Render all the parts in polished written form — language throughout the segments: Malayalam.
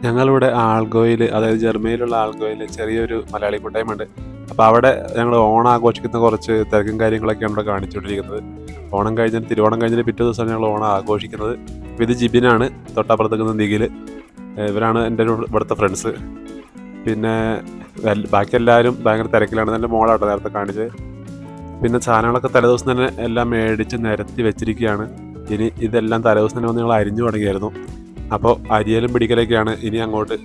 ഞങ്ങളിവിടെ ആൾഗോയിൽ, അതായത് ജർമ്മനിയിലുള്ള ആൾഗോയിൽ ചെറിയൊരു മലയാളി കൂട്ടായ്മയുണ്ട്. അപ്പോൾ അവിടെ ഞങ്ങൾ ഓണം ആഘോഷിക്കുന്ന കുറച്ച് തിരക്കും കാര്യങ്ങളൊക്കെയാണ് ഇവിടെ കാണിച്ചുകൊണ്ടിരിക്കുന്നത്. ഓണം കഴിഞ്ഞിട്ട്, തിരുവോണം കഴിഞ്ഞിട്ട് പിറ്റേ ദിവസമാണ് ഞങ്ങൾ ഓണം ആഘോഷിക്കുന്നത്. അപ്പോൾ ഇത് ജിബിനാണ്, തൊട്ടപ്പുറത്ത് നിൽക്കുന്ന നിഖിൽ. ഇവരാണ് എൻ്റെ ഇവിടുത്തെ ഫ്രണ്ട്സ്. പിന്നെ ബാക്കി എല്ലാവരും ഭയങ്കര തിരക്കിലാണ്. എൻ്റെ മോളാട്ടോ നേരത്തെ കാണിച്ചത്. പിന്നെ സാധനങ്ങളൊക്കെ തലേദിവസം തന്നെ എല്ലാം മേടിച്ച് നിരത്തി വെച്ചിരിക്കുകയാണ്. ഇനി ഇതെല്ലാം തലേദിവസം തന്നെ വന്ന് ഞങ്ങൾ അരിഞ്ഞു തുടങ്ങിയായിരുന്നു. അപ്പോൾ അരിയലും പിടിക്കലൊക്കെയാണ് ഇനി അങ്ങോട്ട്.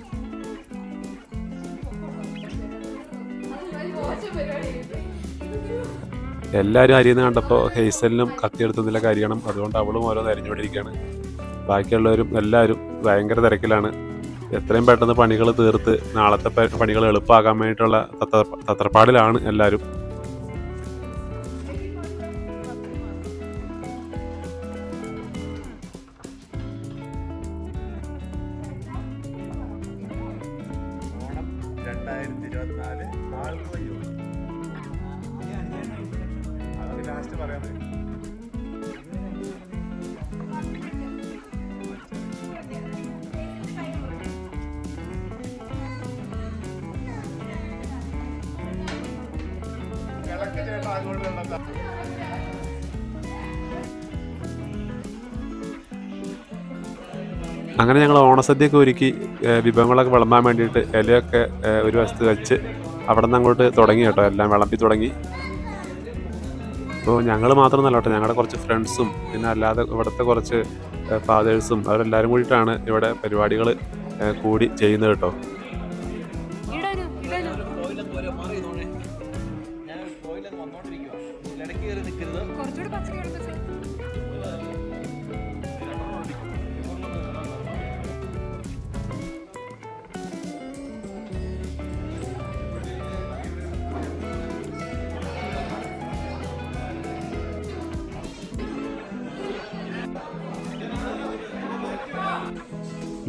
എല്ലാവരും അരിയുന്ന കണ്ടപ്പോൾ ഹെയ്സലിനും കത്തിയെടുത്തതിലൊക്കെ അരിയണം. അതുകൊണ്ട് അവളും ഓരോന്ന് അരിഞ്ഞുകൊണ്ടിരിക്കുകയാണ്. ബാക്കിയുള്ളവരും എല്ലാവരും ഭയങ്കര തിരക്കിലാണ്. എത്രയും പെട്ടെന്ന് പണികൾ തീർത്ത് നാളത്തെ പണികൾ എളുപ്പമാക്കാൻ വേണ്ടിയിട്ടുള്ള തത്രപ്പാടിലാണ് എല്ലാവരും. അങ്ങനെ ഞങ്ങൾ ഓണസദ്യയൊക്കെ ഒരുക്കി വിഭവങ്ങളൊക്കെ വിളമ്പാൻ വേണ്ടിയിട്ട് ഇലയൊക്കെ ഒരു വശത്ത് വെച്ച് അവിടെ നിന്ന് അങ്ങോട്ട് തുടങ്ങി കേട്ടോ. എല്ലാം വിളമ്പി തുടങ്ങി. അപ്പോൾ ഞങ്ങൾ മാത്രമൊന്നുമല്ല കേട്ടോ, ഞങ്ങളുടെ കുറച്ച് ഫ്രണ്ട്സും പിന്നെ അല്ലാതെ ഇവിടുത്തെ കുറച്ച് ഫാദേഴ്സും അവരെല്ലാവരും കൂടിയിട്ടാണ് ഇവിടെ പരിപാടികൾ കൂടി ചെയ്യുന്നത് കേട്ടോ.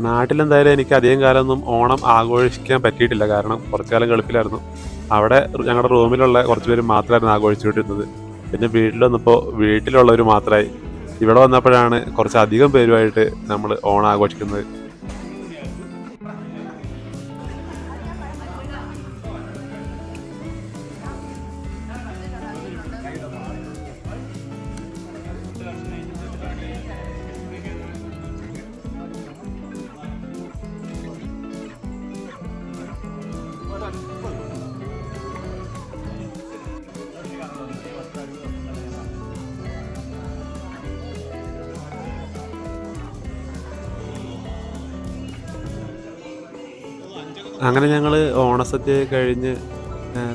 നാട്ടിലെന്തായാലും എനിക്ക് അധികം കാലമൊന്നും ഓണം ആഘോഷിക്കാൻ പറ്റിയിട്ടില്ല. കാരണം കുറച്ചു കാലം ഗൾഫിലായിരുന്നു. അവിടെ ഞങ്ങളുടെ റൂമിലുള്ള കുറച്ച് പേര് മാത്രമായിരുന്നു ആഘോഷിച്ചുകൊണ്ടിരുന്നത്. പിന്നെ വീട്ടിൽ വന്നപ്പോൾ വീട്ടിലുള്ളവർ മാത്രമായി. ഇവിടെ വന്നപ്പോഴാണ് കുറച്ചധികം പേരുമായിട്ട് നമ്മൾ ഓണം ആഘോഷിക്കുന്നത്. അങ്ങനെ ഞങ്ങൾ ഓണസദ്യ കഴിഞ്ഞ്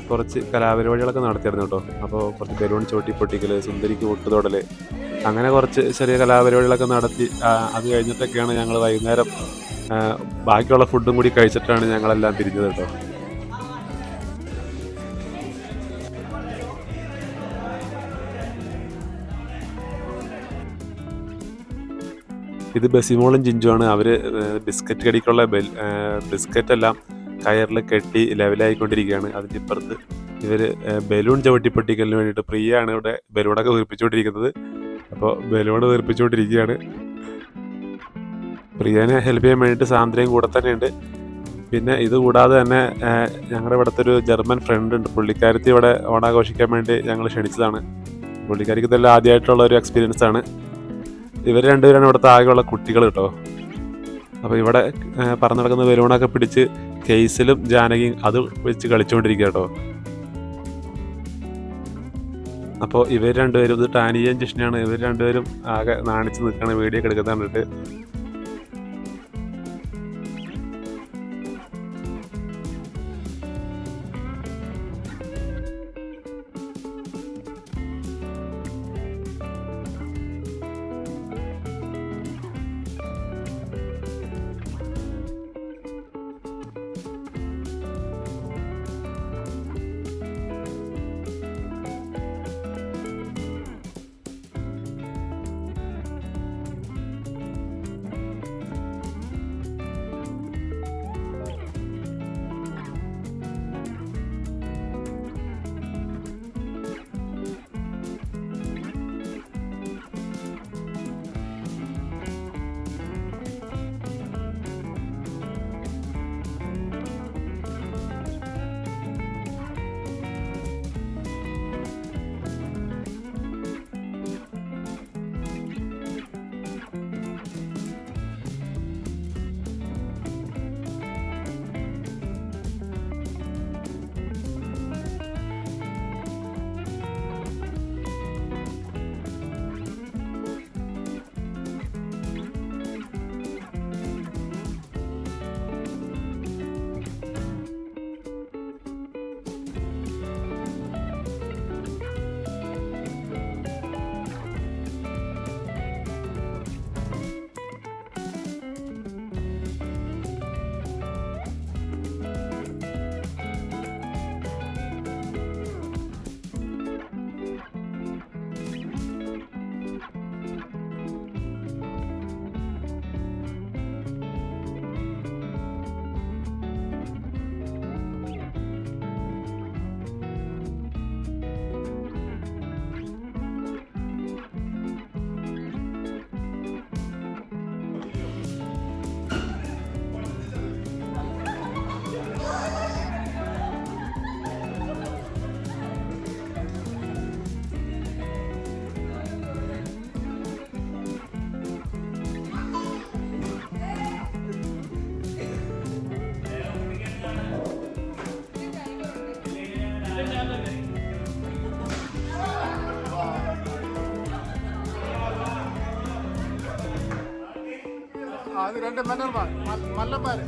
കുറച്ച് കലാപരിപാടികളൊക്കെ നടത്തിയിരുന്നു കേട്ടോ. അപ്പോൾ കുറച്ച് ബലൂൺ ചോട്ടി പൊട്ടിക്കൽ, സുന്ദരിക്ക് പൊട്ടുതൊടൽ, അങ്ങനെ കുറച്ച് ചെറിയ കലാപരിപാടികളൊക്കെ നടത്തി. അത് കഴിഞ്ഞിട്ടൊക്കെയാണ് ഞങ്ങൾ വൈകുന്നേരം ബാക്കിയുള്ള ഫുഡും കൂടി കഴിച്ചിട്ടാണ് ഞങ്ങളെല്ലാം പിരിഞ്ഞത് കേട്ടോ. ഇത് ബസിമോളും ജിഞ്ചുമാണ്. അവർ ബിസ്ക്കറ്റ് കടിക്കുള്ള ബിസ്ക്കറ്റ് എല്ലാം കയറിൽ കെട്ടി ലെവലായിക്കൊണ്ടിരിക്കുകയാണ്. അതിൻ്റെ ഇപ്പുറത്ത് ഇവർ ബലൂൺ ചവിട്ടി പൊട്ടിക്കലിന് വേണ്ടിയിട്ട് പ്രിയയാണ് ഇവിടെ ബലൂണൊക്കെ വീർപ്പിച്ചുകൊണ്ടിരിക്കുന്നത്. അപ്പോൾ ബലൂൺ വീർപ്പിച്ചുകൊണ്ടിരിക്കുകയാണ്. പ്രിയനെ ഹെൽപ്പ് ചെയ്യാൻ വേണ്ടിയിട്ട് സാന്ദ്രയും കൂടെ തന്നെയുണ്ട്. പിന്നെ ഇത് കൂടാതെ തന്നെ ഞങ്ങളുടെ ഇവിടുത്തെ ഒരു ജർമ്മൻ ഫ്രണ്ട് ഉണ്ട്. പുള്ളിക്കാരത്തി ഇവിടെ ഓണാഘോഷിക്കാൻ വേണ്ടി ഞങ്ങൾ ക്ഷണിച്ചതാണ്. പുള്ളിക്കാരിക്ക് ഇതെല്ലാം ആദ്യമായിട്ടുള്ള ഒരു എക്സ്പീരിയൻസ് ആണ്. ഇവർ രണ്ടുപേരാണ് ഇവിടുത്തെ ആകെയുള്ള കുട്ടികൾ കേട്ടോ. അപ്പോൾ ഇവിടെ പറന്നു നടക്കുന്ന ബലൂണൊക്കെ പിടിച്ച് കേസിലും ജാനകിയും അത് വെച്ച് കളിച്ചുകൊണ്ടിരിക്കുക കേട്ടോ. അപ്പോൾ ഇവർ രണ്ടുപേരും, ഇത് ടാനിയും ജിഷ്ണയാണ്, ഇവർ രണ്ടുപേരും ആകെ നാണിച്ച് നിൽക്കുകയാണ് വീഡിയോ ഒക്കെ എടുക്കുന്നത് കണ്ടിട്ട്. അത് രണ്ട് മല്ലന്മാർ മല്ലന്മാര്